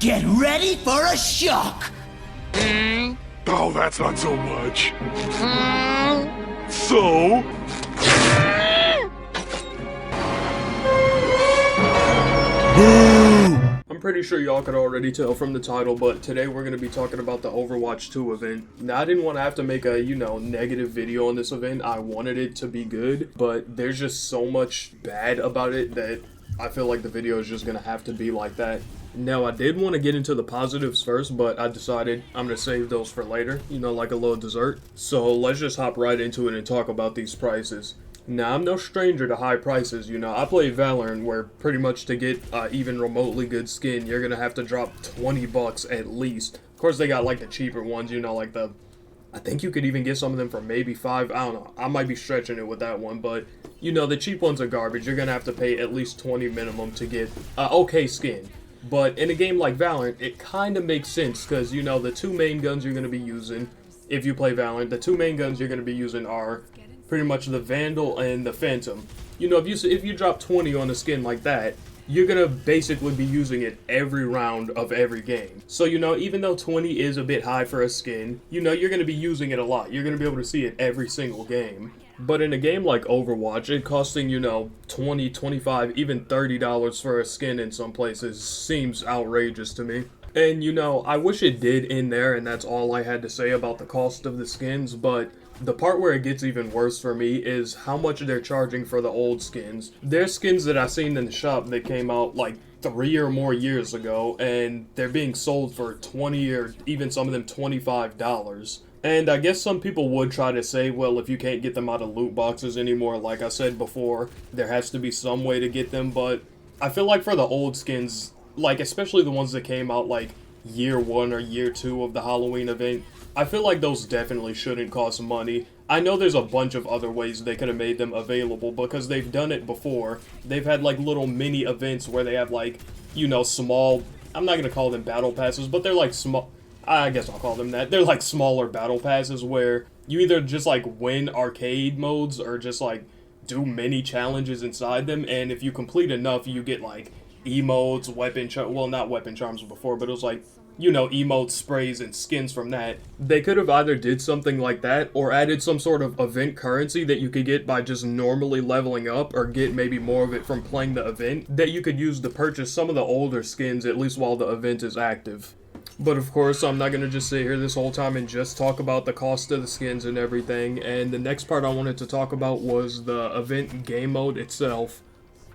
Get ready for a shock! Oh, that's not so much. So? I'm pretty sure y'all could already tell from the title, but today we're going to be talking about the Overwatch 2 event. Now, I didn't want to have to make a, negative video on this event. I wanted it to be good, but there's just so much bad about it that I feel like the video is just going to have to be like that. Now, I did want to get into the positives first, but I decided I'm going to save those for later, like a little dessert. So let's just hop right into it and talk about these prices. Now, I'm no stranger to high prices, I play Valorant where pretty much to get even remotely good skin, you're gonna have to drop 20 bucks at least. Of course, they got like the cheaper ones, like I think you could even get some of them for maybe 5, I don't know, I might be stretching it with that one, but the cheap ones are garbage. You're gonna have to pay at least 20 minimum to get okay skin. But in a game like Valorant, it kind of makes sense because, the two main guns you're gonna be using, if you play Valorant, the two main guns you're gonna be using are pretty much the Vandal and the Phantom. If you drop 20 on a skin like that, you're gonna basically be using it every round of every game. So, even though 20 is a bit high for a skin, you're gonna be using it a lot. You're gonna be able to see it every single game. But in a game like Overwatch, it costing, 20, 25, even $30 for a skin in some places seems outrageous to me. And, I wish it did end there, and that's all I had to say about the cost of the skins, but the part where it gets even worse for me is how much they're charging for the old skins. There's skins that I've seen in the shop that came out like 3 or more years ago, and they're being sold for $20 or even some of them $25. And I guess some people would try to say, well, if you can't get them out of loot boxes anymore, like I said before, there has to be some way to get them, but I feel like for the old skins, like especially the ones that came out like year 1 or year 2 of the Halloween event, I feel like those definitely shouldn't cost money. I know there's a bunch of other ways they could have made them available because they've done it before. They've had like little mini events where they have like, small, I'm not going to call them battle passes, but they're like small, I guess I'll call them that. They're like smaller battle passes where you either just like win arcade modes or just like do mini challenges inside them, and if you complete enough, you get like emotes, not weapon charms before, but it was like, emotes, sprays, and skins from that. They could have either did something like that or added some sort of event currency that you could get by just normally leveling up or get maybe more of it from playing the event that you could use to purchase some of the older skins at least while the event is active. But of course, I'm not going to just sit here this whole time and just talk about the cost of the skins and everything, and the next part I wanted to talk about was the event game mode itself.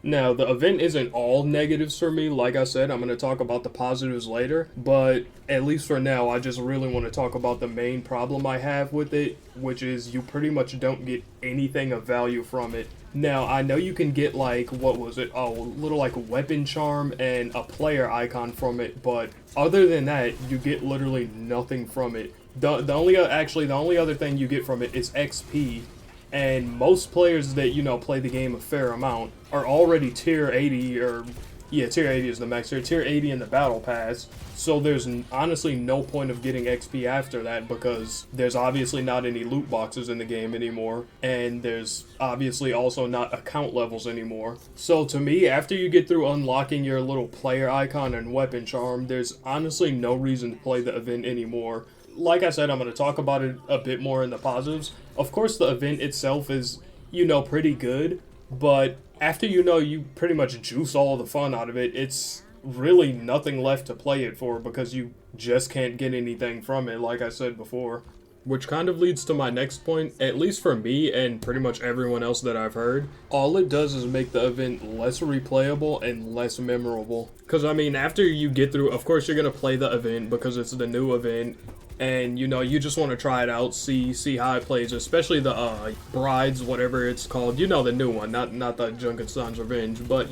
Now, the event isn't all negatives for me. Like I said, I'm going to talk about the positives later, but at least for now, I just really want to talk about the main problem I have with it, which is you pretty much don't get anything of value from it. Now, I know you can get like, what was it? Oh, a little like weapon charm and a player icon from it, but other than that, you get literally nothing from it. The only other thing you get from it is XP. And most players that, play the game a fair amount are already tier 80 or, yeah, tier 80 is the max tier, tier 80 in the battle pass. So there's honestly no point of getting XP after that because there's obviously not any loot boxes in the game anymore. And there's obviously also not account levels anymore. So to me, after you get through unlocking your little player icon and weapon charm, there's honestly no reason to play the event anymore. Like I said, I'm going to talk about it a bit more in the positives. Of course, the event itself is, pretty good, but after you pretty much juice all the fun out of it, it's really nothing left to play it for because you just can't get anything from it, like I said before. Which kind of leads to my next point, at least for me and pretty much everyone else that I've heard, all it does is make the event less replayable and less memorable. Because, after you get through, of course you're going to play the event because it's the new event, and you just want to try it out, see how it plays, especially the Brides, whatever it's called, the new one, not the Junkenstein's Revenge, but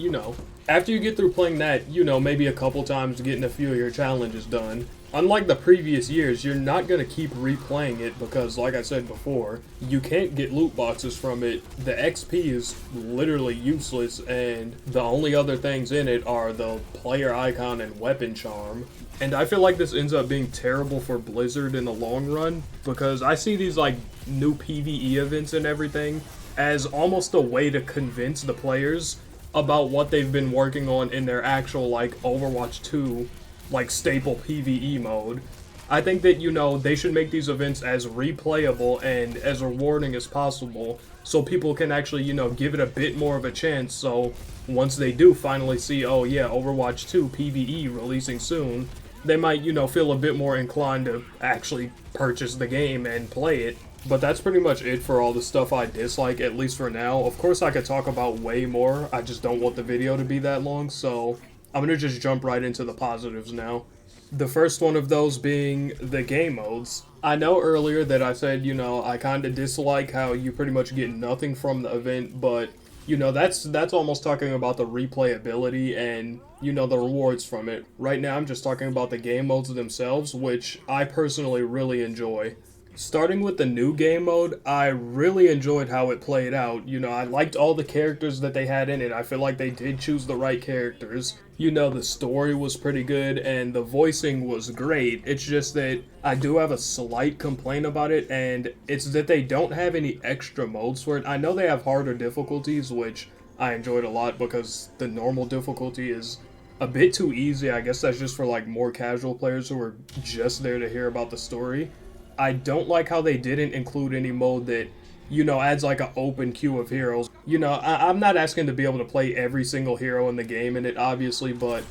after you get through playing that, maybe a couple times getting a few of your challenges done, unlike the previous years, you're not going to keep replaying it because, like I said before, you can't get loot boxes from it. The XP is literally useless, and the only other things in it are the player icon and weapon charm. And I feel like this ends up being terrible for Blizzard in the long run because I see these like new PvE events and everything as almost a way to convince the players about what they've been working on in their actual like Overwatch 2 like staple PvE mode. I think that, you know, they should make these events as replayable and as rewarding as possible so people can actually, you know, give it a bit more of a chance. So once they do finally see, oh yeah, Overwatch 2 PvE releasing soon, they might, you know, feel a bit more inclined to actually purchase the game and play it. But that's pretty much it for all the stuff I dislike, at least for now. Of course, I could talk about way more. I just don't want the video to be that long, so I'm gonna just jump right into the positives now. The first one of those being the game modes. I know earlier that I said, you know, I kind of dislike how you pretty much get nothing from the event, but, you know, that's almost talking about the replayability and, you know, the rewards from it. Right now, I'm just talking about the game modes themselves, which I personally really enjoy. Starting with the new game mode, I really enjoyed how it played out. You know, I liked all the characters that they had in it. I feel like they did choose the right characters. You know, the story was pretty good and the voicing was great. It's just that I do have a slight complaint about it, and it's that they don't have any extra modes for it. I know they have harder difficulties, which I enjoyed a lot because the normal difficulty is a bit too easy. I guess that's just for like more casual players who are just there to hear about the story. I don't like how they didn't include any mode that, you know, adds like an open queue of heroes. You know, I'm not asking to be able to play every single hero in the game in it, obviously, but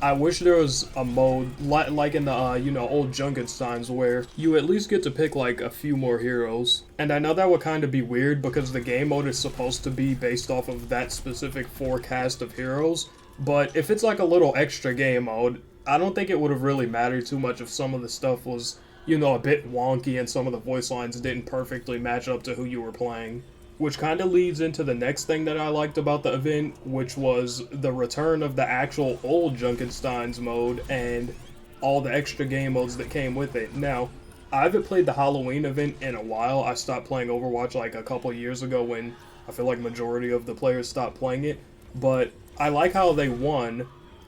I wish there was a mode like in the, you know, old Junkensteins where you at least get to pick like a few more heroes. And I know that would kind of be weird because the game mode is supposed to be based off of that specific forecast of heroes, but if it's like a little extra game mode, I don't think it would have really mattered too much if some of the stuff was, you know, a bit wonky and some of the voice lines didn't perfectly match up to who you were playing. Which kind of leads into the next thing that I liked about the event, which was the return of the actual old Junkensteins mode and all the extra game modes that came with it. Now, I haven't played the Halloween event in a while. I stopped playing Overwatch like a couple years ago when I feel like majority of the players stopped playing it. But I like how they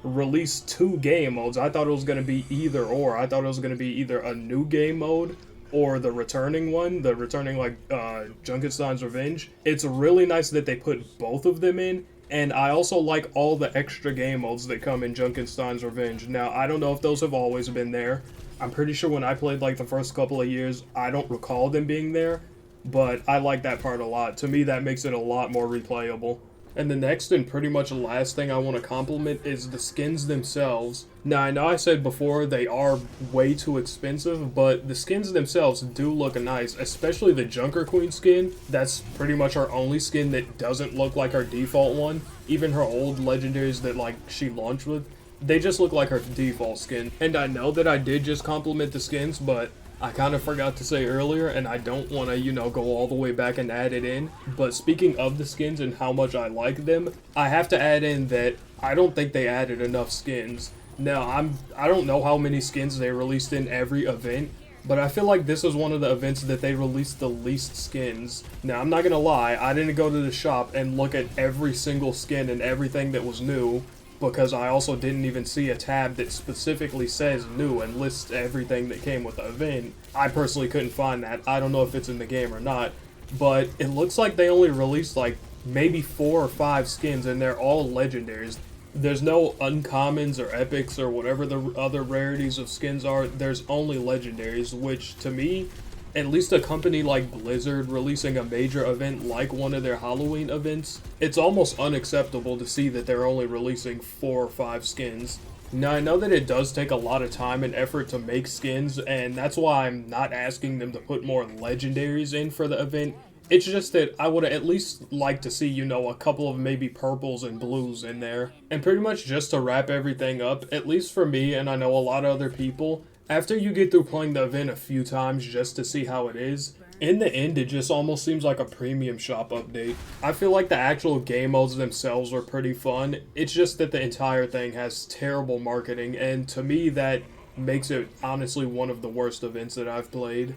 released 2 game modes. I thought it was going to be either or. I thought it was going to be either a new game mode or the returning one, the returning like Junkenstein's Revenge. It's really nice that they put both of them in, and I also like all the extra game modes that come in Junkenstein's Revenge. Now, I don't know if those have always been there. I'm pretty sure when I played like the first couple of years, I don't recall them being there, but I like that part a lot. To me, that makes it a lot more replayable. And the next and pretty much the last thing I want to compliment is the skins themselves. Now, I know I said before they are way too expensive, but the skins themselves do look nice, especially the Junker Queen skin. That's pretty much her only skin that doesn't look like her default one. Even her old legendaries that like she launched with, they just look like her default skin. And I know that I did just compliment the skins, but I kind of forgot to say earlier, and I don't want to, you know, go all the way back and add it in. But speaking of the skins and how much I like them, I have to add in that I don't think they added enough skins. Now, I don't know how many skins they released in every event, but I feel like this is one of the events that they released the least skins. Now, I'm not gonna lie, I didn't go to the shop and look at every single skin and everything that was new, because I also didn't even see a tab that specifically says new and lists everything that came with the event. I personally couldn't find that. I don't know if it's in the game or not, but it looks like they only released like maybe 4 or 5 skins, and they're all legendaries. There's no uncommons or epics or whatever the other rarities of skins are. There's only legendaries, which to me, at least a company like Blizzard releasing a major event like one of their Halloween events, it's almost unacceptable to see that they're only releasing 4 or 5 skins. Now, I know that it does take a lot of time and effort to make skins, and that's why I'm not asking them to put more legendaries in for the event. It's just that I would at least like to see, you know, a couple of maybe purples and blues in there. And pretty much just to wrap everything up, at least for me, and I know a lot of other people, after you get through playing the event a few times just to see how it is, in the end it just almost seems like a premium shop update. I feel like the actual game modes themselves are pretty fun. It's just that the entire thing has terrible marketing, and to me that makes it honestly one of the worst events that I've played.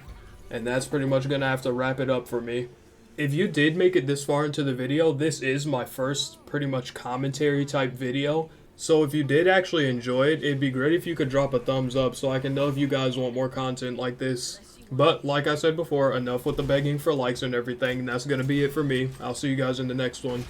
And that's pretty much gonna have to wrap it up for me. If you did make it this far into the video, this is my first pretty much commentary type video. So if you did actually enjoy it, it'd be great if you could drop a thumbs up so I can know if you guys want more content like this. But like I said before, enough with the begging for likes and everything. That's gonna be it for me. I'll see you guys in the next one.